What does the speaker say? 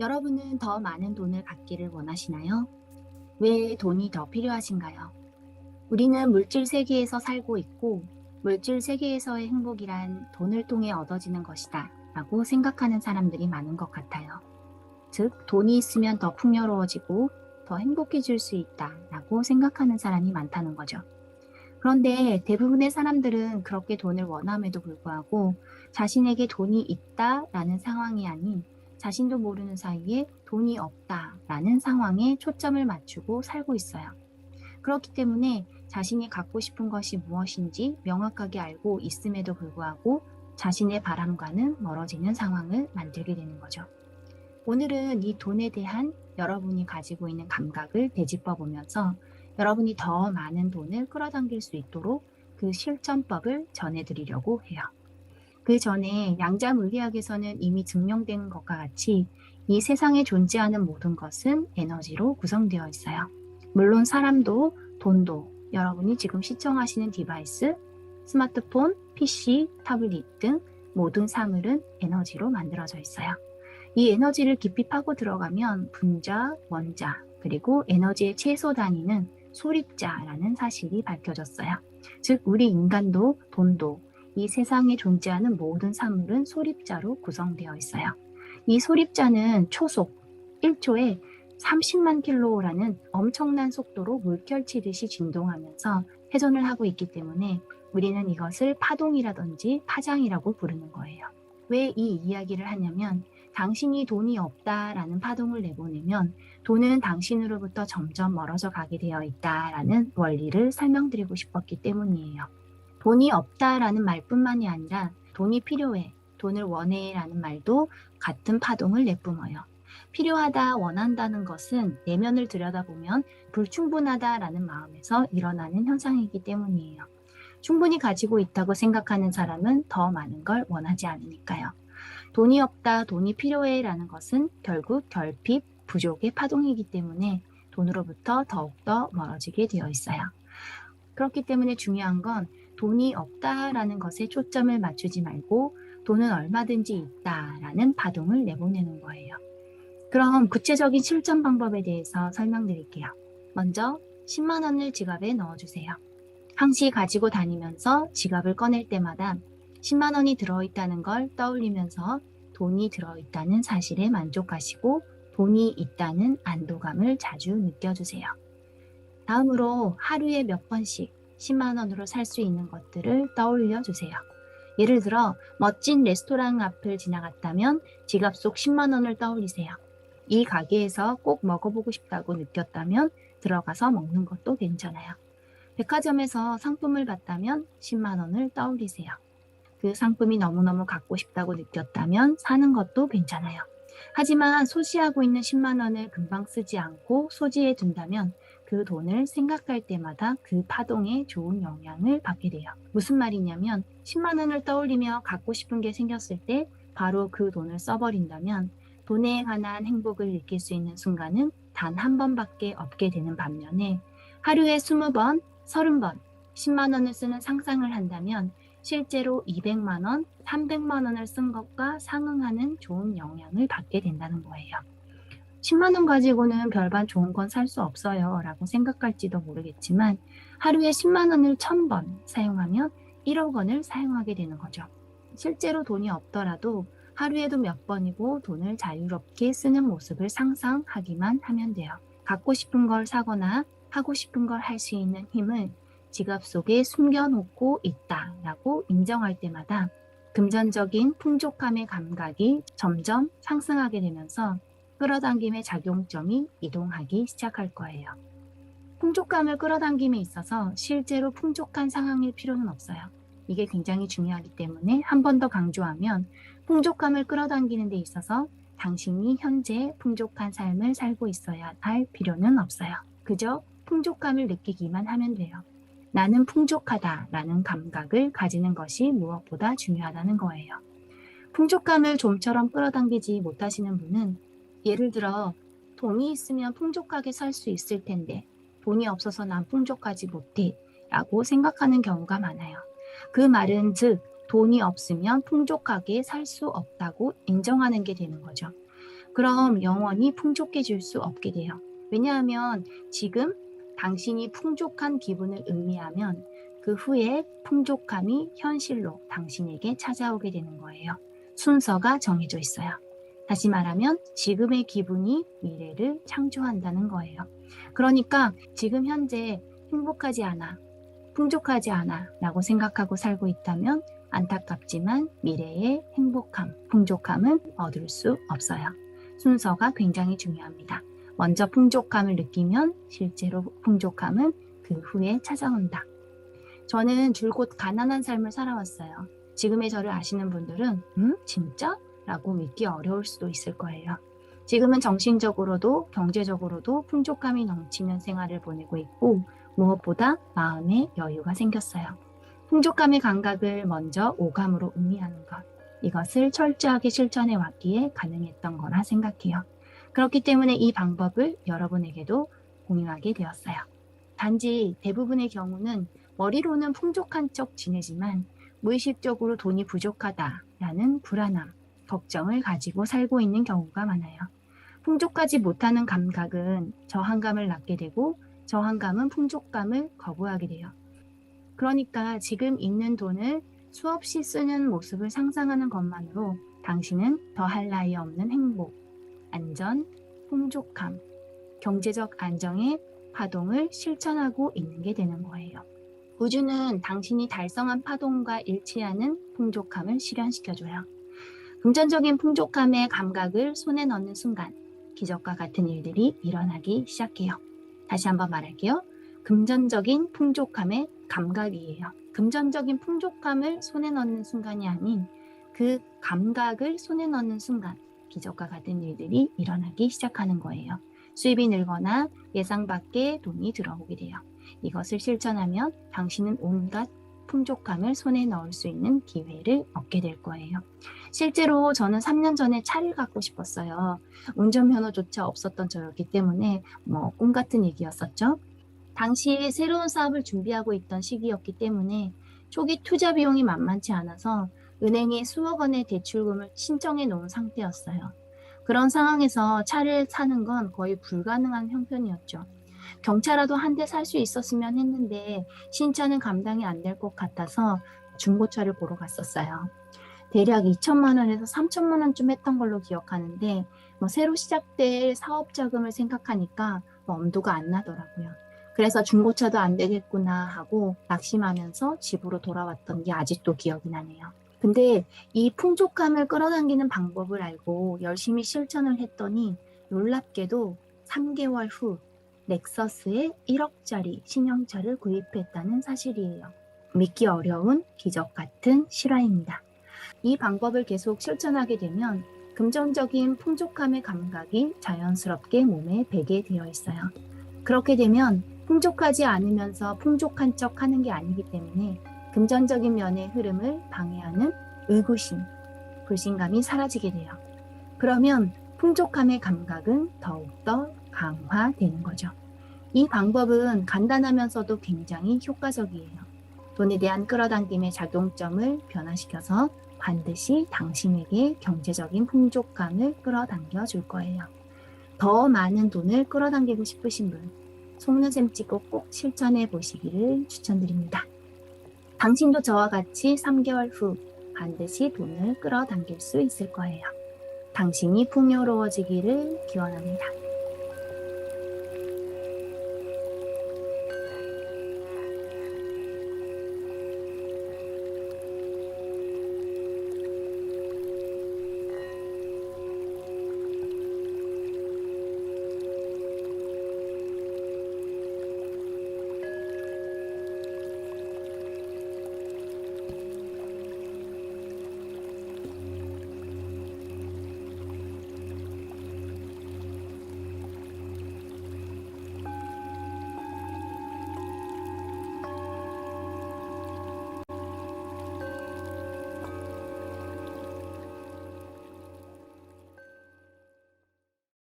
여러분은 더 많은 돈을 갖기를 원하시나요? 왜 돈이 더 필요하신가요? 우리는 물질 세계에서 살고 있고, 물질 세계에서의 행복이란 돈을 통해 얻어지는 것이다 라고 생각하는 사람들이 많은 것 같아요. 즉, 돈이 있으면 더 풍요로워지고 더 행복해질 수 있다 라고 생각하는 사람이 많다는 거죠. 그런데 대부분의 사람들은 그렇게 돈을 원함에도 불구하고 자신에게 돈이 있다라는 상황이 아닌 자신도 모르는 사이에 돈이 없다라는 상황에 초점을 맞추고 살고 있어요. 그렇기 때문에 자신이 갖고 싶은 것이 무엇인지 명확하게 알고 있음에도 불구하고 자신의 바람과는 멀어지는 상황을 만들게 되는 거죠. 오늘은 이 돈에 대한 여러분이 가지고 있는 감각을 되짚어 보면서 여러분이 더 많은 돈을 끌어당길 수 있도록 그 실전법을 전해드리려고 해요. 그 전에 양자 물리학에서는 이미 증명된 것과 같이 이 세상에 존재하는 모든 것은 에너지로 구성되어 있어요. 물론 사람도 돈도 여러분이 지금 시청하시는 디바이스, 스마트폰, PC, 타블릿 등 모든 사물은 에너지로 만들어져 있어요. 이 에너지를 깊이 파고 들어가면 분자, 원자, 그리고 에너지의 최소 단위는 소립자라는 사실이 밝혀졌어요. 즉, 우리 인간도 돈도 이 세상에 존재하는 모든 사물은 소립자로 구성되어 있어요. 이 소립자는 초속 1초에 30만 킬로라는 엄청난 속도로 물결치듯이 진동하면서 회전을 하고 있기 때문에 우리는 이것을 파동이라든지 파장이라고 부르는 거예요. 왜 이 이야기를 하냐면 당신이 돈이 없다라는 파동을 내보내면 돈은 당신으로부터 점점 멀어져 가게 되어 있다라는 원리를 설명드리고 싶었기 때문이에요. 돈이 없다라는 말뿐만이 아니라 돈이 필요해, 돈을 원해라는 말도 같은 파동을 내뿜어요. 필요하다, 원한다는 것은 내면을 들여다보면 불충분하다라는 마음에서 일어나는 현상이기 때문이에요. 충분히 가지고 있다고 생각하는 사람은 더 많은 걸 원하지 않으니까요. 돈이 없다, 돈이 필요해라는 것은 결국 결핍, 부족의 파동이기 때문에 돈으로부터 더욱더 멀어지게 되어 있어요. 그렇기 때문에 중요한 건 돈이 없다라는 것에 초점을 맞추지 말고 돈은 얼마든지 있다라는 파동을 내보내는 거예요. 그럼 구체적인 실전 방법에 대해서 설명드릴게요. 먼저 10만 원을 지갑에 넣어주세요. 항시 가지고 다니면서 지갑을 꺼낼 때마다 10만 원이 들어있다는 걸 떠올리면서 돈이 들어있다는 사실에 만족하시고 돈이 있다는 안도감을 자주 느껴주세요. 다음으로 하루에 몇 번씩 10만 원으로 살 수 있는 것들을 떠올려 주세요. 예를 들어 멋진 레스토랑 앞을 지나갔다면 지갑 속 10만 원을 떠올리세요. 이 가게에서 꼭 먹어보고 싶다고 느꼈다면 들어가서 먹는 것도 괜찮아요. 백화점에서 상품을 봤다면 10만 원을 떠올리세요. 그 상품이 너무너무 갖고 싶다고 느꼈다면 사는 것도 괜찮아요. 하지만 소지하고 있는 10만 원을 금방 쓰지 않고 소지해 둔다면 그 돈을 생각할 때마다 그 파동에 좋은 영향을 받게 돼요. 무슨 말이냐면 10만 원을 떠올리며 갖고 싶은 게 생겼을 때 바로 그 돈을 써버린다면 돈에 관한 행복을 느낄 수 있는 순간은 단 한 번밖에 없게 되는 반면에 하루에 20번, 30번 10만 원을 쓰는 상상을 한다면 실제로 200만 원, 300만 원을 쓴 것과 상응하는 좋은 영향을 받게 된다는 거예요. 10만 원 가지고는 별반 좋은 건 살 수 없어요 라고 생각할지도 모르겠지만 하루에 10만 원을 1000번 사용하면 1억 원을 사용하게 되는 거죠. 실제로 돈이 없더라도 하루에도 몇 번이고 돈을 자유롭게 쓰는 모습을 상상하기만 하면 돼요. 갖고 싶은 걸 사거나 하고 싶은 걸 할 수 있는 힘을 지갑 속에 숨겨놓고 있다라고 인정할 때마다 금전적인 풍족함의 감각이 점점 상승하게 되면서 끌어당김의 작용점이 이동하기 시작할 거예요. 풍족감을 끌어당김에 있어서 실제로 풍족한 상황일 필요는 없어요. 이게 굉장히 중요하기 때문에 한 번 더 강조하면 풍족감을 끌어당기는 데 있어서 당신이 현재 풍족한 삶을 살고 있어야 할 필요는 없어요. 그저 풍족감을 느끼기만 하면 돼요. 나는 풍족하다라는 감각을 가지는 것이 무엇보다 중요하다는 거예요. 풍족감을 좀처럼 끌어당기지 못하시는 분은 예를 들어 돈이 있으면 풍족하게 살 수 있을 텐데 돈이 없어서 난 풍족하지 못해 라고 생각하는 경우가 많아요. 그 말은 즉 돈이 없으면 풍족하게 살 수 없다고 인정하는 게 되는 거죠. 그럼 영원히 풍족해질 수 없게 돼요. 왜냐하면 지금 당신이 풍족한 기분을 의미하면 그 후에 풍족함이 현실로 당신에게 찾아오게 되는 거예요. 순서가 정해져 있어요. 다시 말하면 지금의 기분이 미래를 창조한다는 거예요. 그러니까 지금 현재 행복하지 않아, 풍족하지 않아 라고 생각하고 살고 있다면 안타깝지만 미래의 행복함, 풍족함은 얻을 수 없어요. 순서가 굉장히 중요합니다. 먼저 풍족함을 느끼면 실제로 풍족함은 그 후에 찾아온다. 저는 줄곧 가난한 삶을 살아왔어요. 지금의 저를 아시는 분들은 진짜? 라고 믿기 어려울 수도 있을 거예요. 지금은 정신적으로도 경제적으로도 풍족함이 넘치는 생활을 보내고 있고 무엇보다 마음에 여유가 생겼어요. 풍족함의 감각을 먼저 오감으로 의미하는 것. 이것을 철저하게 실천해 왔기에 가능했던 거라 생각해요. 그렇기 때문에 이 방법을 여러분에게도 공유하게 되었어요. 단지 대부분의 경우는 머리로는 풍족한 척 지내지만 무의식적으로 돈이 부족하다라는 불안함, 걱정을 가지고 살고 있는 경우가 많아요. 풍족하지 못하는 감각은 저항감을 낳게 되고 저항감은 풍족감을 거부하게 돼요. 그러니까 지금 있는 돈을 수없이 쓰는 모습을 상상하는 것만으로 당신은 더할 나위 없는 행복, 안전, 풍족함, 경제적 안정의 파동을 실천하고 있는 게 되는 거예요. 우주는 당신이 달성한 파동과 일치하는 풍족함을 실현시켜줘요. 금전적인 풍족함의 감각을 손에 넣는 순간 기적과 같은 일들이 일어나기 시작해요. 다시 한번 말할게요. 금전적인 풍족함의 감각이에요. 금전적인 풍족함을 손에 넣는 순간이 아닌 그 감각을 손에 넣는 순간 기적과 같은 일들이 일어나기 시작하는 거예요. 수입이 늘거나 예상 밖의 돈이 들어오게 돼요. 이것을 실천하면 당신은 온갖 풍족함을 손에 넣을 수 있는 기회를 얻게 될 거예요. 실제로 저는 3년 전에 차를 갖고 싶었어요. 운전면허조차 없었던 저였기 때문에 꿈 같은 얘기였었죠. 당시에 새로운 사업을 준비하고 있던 시기였기 때문에 초기 투자 비용이 만만치 않아서 은행에 수억 원의 대출금을 신청해 놓은 상태였어요. 그런 상황에서 차를 사는 건 거의 불가능한 형편이었죠. 경차라도 한 대 살 수 있었으면 했는데 신차는 감당이 안 될 것 같아서 중고차를 보러 갔었어요. 대략 2천만 원에서 3천만 원쯤 했던 걸로 기억하는데 새로 시작될 사업 자금을 생각하니까 엄두가 안 나더라고요. 그래서 중고차도 안 되겠구나 하고 낙심하면서 집으로 돌아왔던 게 아직도 기억이 나네요. 근데 이 풍족함을 끌어당기는 방법을 알고 열심히 실천을 했더니 놀랍게도 3개월 후 렉서스의 1억짜리 신형차를 구입했다는 사실이에요. 믿기 어려운 기적 같은 실화입니다. 이 방법을 계속 실천하게 되면 금전적인 풍족함의 감각이 자연스럽게 몸에 배게 되어 있어요. 그렇게 되면 풍족하지 않으면서 풍족한 척 하는 게 아니기 때문에 금전적인 면의 흐름을 방해하는 의구심, 불신감이 사라지게 돼요. 그러면 풍족함의 감각은 더욱더 강화되는 거죠. 이 방법은 간단하면서도 굉장히 효과적이에요. 돈에 대한 끌어당김의 작용점을 변화시켜서 반드시 당신에게 경제적인 풍족감을 끌어당겨 줄 거예요. 더 많은 돈을 끌어당기고 싶으신 분, 속눈썹 찍고 꼭 실천해 보시기를 추천드립니다. 당신도 저와 같이 3개월 후 반드시 돈을 끌어당길 수 있을 거예요. 당신이 풍요로워지기를 기원합니다.